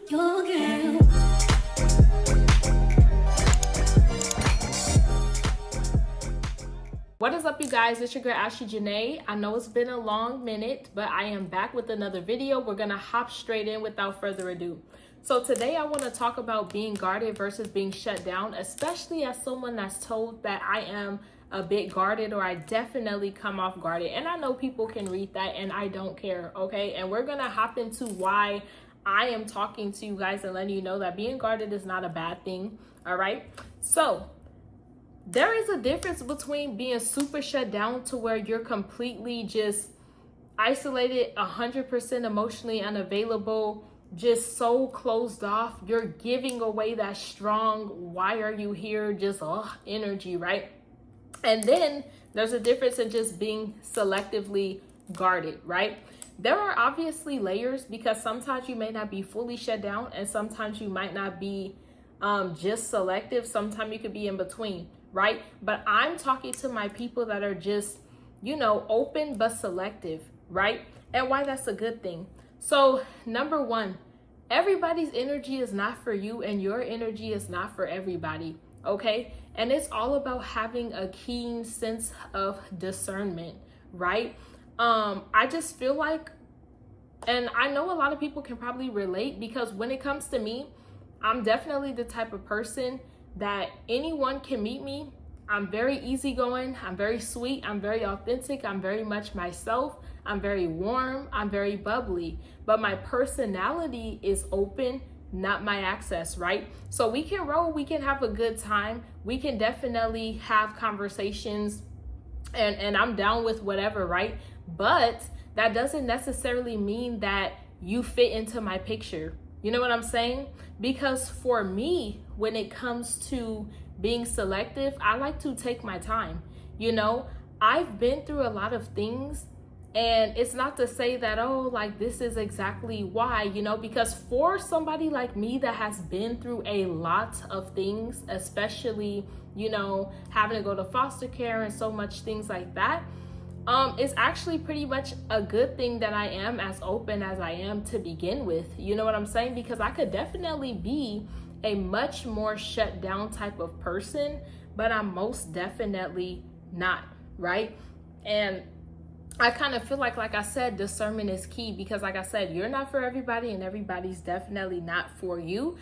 your girl. What is up, you guys? It's your girl Ashley Janae. I know it's been a long minute, but I am back with another video. We're gonna hop straight in without further ado. So today I want to talk about being guarded versus being shut down, especially as someone that's told that I am a bit guarded, or I definitely come off guarded. And I know people can read that and I don't care, okay? And we're gonna hop into why I am talking to you guys and letting you know that being guarded is not a bad thing, all right? So there is a difference between being super shut down to where you're completely just isolated, 100% emotionally unavailable, just so closed off. You're giving away that strong, why are you here, just energy, right? And then there's a difference in just being selectively guarded, right? There are obviously layers, because sometimes you may not be fully shut down and sometimes you might not be just selective. Sometimes you could be in between, right? But I'm talking to my people that are just, open but selective, right? And why that's a good thing. So number one, everybody's energy is not for you and your energy is not for everybody, okay? And it's all about having a keen sense of discernment, right? I just feel like, and I know a lot of people can probably relate, because when it comes to me, I'm definitely the type of person that anyone can meet me. I'm very easygoing. I'm very sweet. I'm very authentic. I'm very much myself. I'm very warm. I'm very bubbly. But my personality is open, not my access, right? So we can roll. We can have a good time. We can definitely have conversations, and I'm down with whatever, right? But that doesn't necessarily mean that you fit into my picture. You know what I'm saying? Because for me, when it comes to being selective, I like to take my time. I've been through a lot of things, and it's not to say that, this is exactly why, because for somebody like me that has been through a lot of things, especially, having to go to foster care and so much things like that, it's actually pretty much a good thing that I am as open as I am to begin with. You know what I'm saying? Because I could definitely be a much more shut down type of person, but I'm most definitely not, right? And I kind of feel like I said, discernment is key, because like I said, you're not for everybody and everybody's definitely not for you.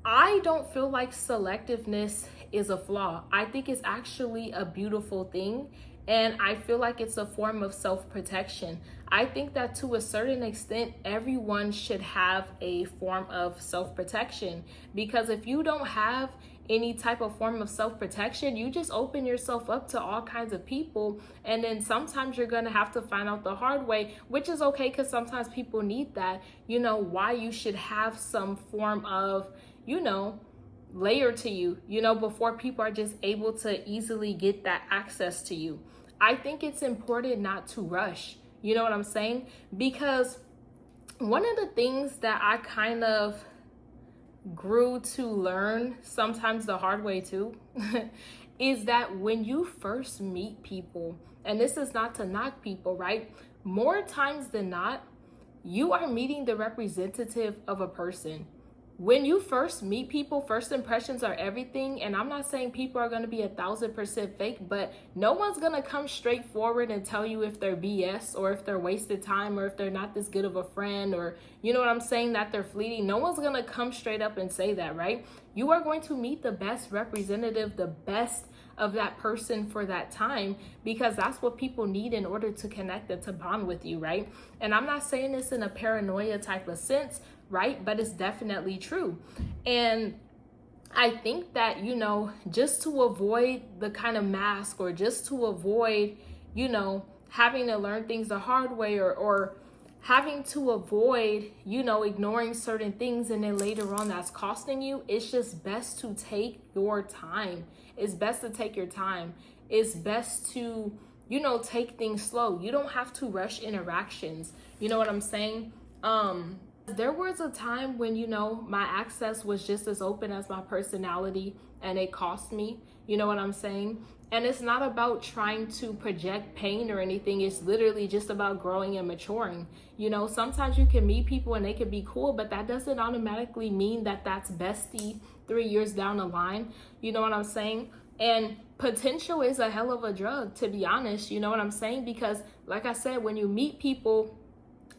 I don't feel like selectiveness is a flaw. I think it's actually a beautiful thing. And I feel like it's a form of self-protection. I think that to a certain extent, everyone should have a form of self-protection, because if you don't have any type of form of self-protection, you just open yourself up to all kinds of people. And then sometimes you're going to have to find out the hard way, which is okay, because sometimes people need that, why you should have some form of, layer to you, before people are just able to easily get that access to you. I think it's important not to rush, you know what I'm saying? Because one of the things that I kind of grew to learn, sometimes the hard way too, is that when you first meet people, and this is not to knock people, right? More times than not, you are meeting the representative of a person. When you first meet people, first impressions are everything. And I'm not saying people are going to be 1,000% fake, but no one's going to come straight forward and tell you if they're BS, or if they're wasted time, or if they're not this good of a friend, or you know what I'm saying, that they're fleeting. No one's going to come straight up and say that, right? You are going to meet the best representative, the best of that person for that time, because that's what people need in order to connect and to bond with you, right? And I'm not saying this in a paranoia type of sense, right? But it's definitely true. And I think that, just to avoid the kind of mask, or just to avoid, having to learn things the hard way, or having to avoid, ignoring certain things and then later on that's costing you, it's just best to take your time. It's best to take your time. It's best to, take things slow. You don't have to rush interactions. You know what I'm saying? There was a time when, my access was just as open as my personality, and it cost me, you know what I'm saying? And it's not about trying to project pain or anything. It's literally just about growing and maturing. You know, sometimes you can meet people and they can be cool, but that doesn't automatically mean that that's bestie 3 years down the line. You know what I'm saying? And potential is a hell of a drug, to be honest. You know what I'm saying? Because like I said, when you meet people,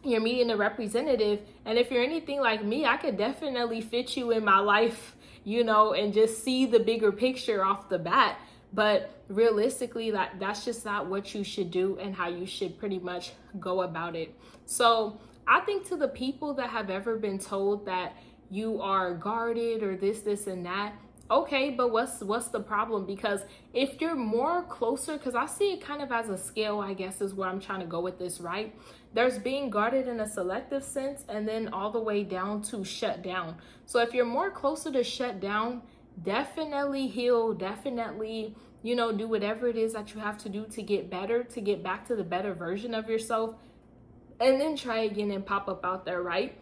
you're meeting a representative. And if you're anything like me, I could definitely fit you in my life, you know, and just see the bigger picture off the bat. But realistically, that's just not what you should do and how you should pretty much go about it. So I think to the people that have ever been told that you are guarded or this, and that, okay, but what's the problem? Because if you're more closer, because I see it kind of as a scale, I guess is where I'm trying to go with this, right? There's being guarded in a selective sense, and then all the way down to shut down. So if you're more closer to shut down, definitely heal, definitely, you know, do whatever it is that you have to do to get better, to get back to the better version of yourself, and then try again and pop up out there, right?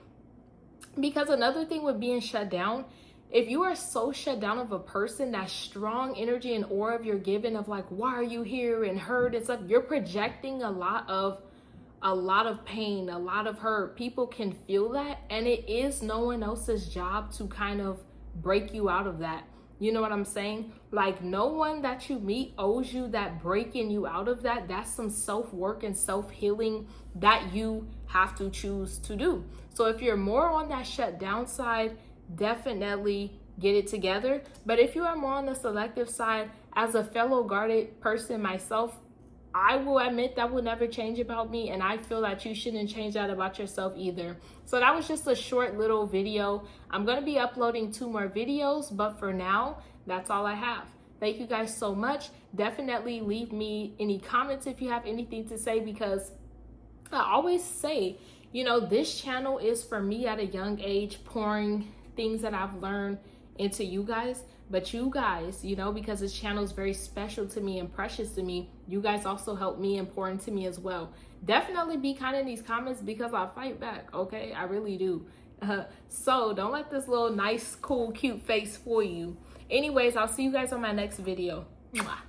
Because another thing with being shut down, if you are so shut down of a person, that strong energy and aura of your giving of like, why are you here and hurt and stuff, you're projecting a lot of pain, a lot of hurt. People can feel that, and it is no one else's job to kind of break you out of that. You know what I'm saying? Like, no one that you meet owes you that breaking you out of that. That's some self-work and self-healing that you have to choose to do. So if you're more on that shut down side, definitely get it together. But if you are more on the selective side, as a fellow guarded person myself, I will admit that will never change about me, and I feel that you shouldn't change that about yourself either. So that was just a short little video. I'm going to be uploading 2 more videos, but for now, that's all I have. Thank you guys so much. Definitely leave me any comments if you have anything to say, because I always say, you know, this channel is for me at a young age, pouring things that I've learned into you guys. But you guys, you know, because this channel is very special to me and precious to me, you guys also help me and pour into me as well. Definitely be kind in these comments, because I fight back, okay? I really do. So don't let this little nice, cool, cute face fool you. Anyways, I'll see you guys on my next video. Mwah.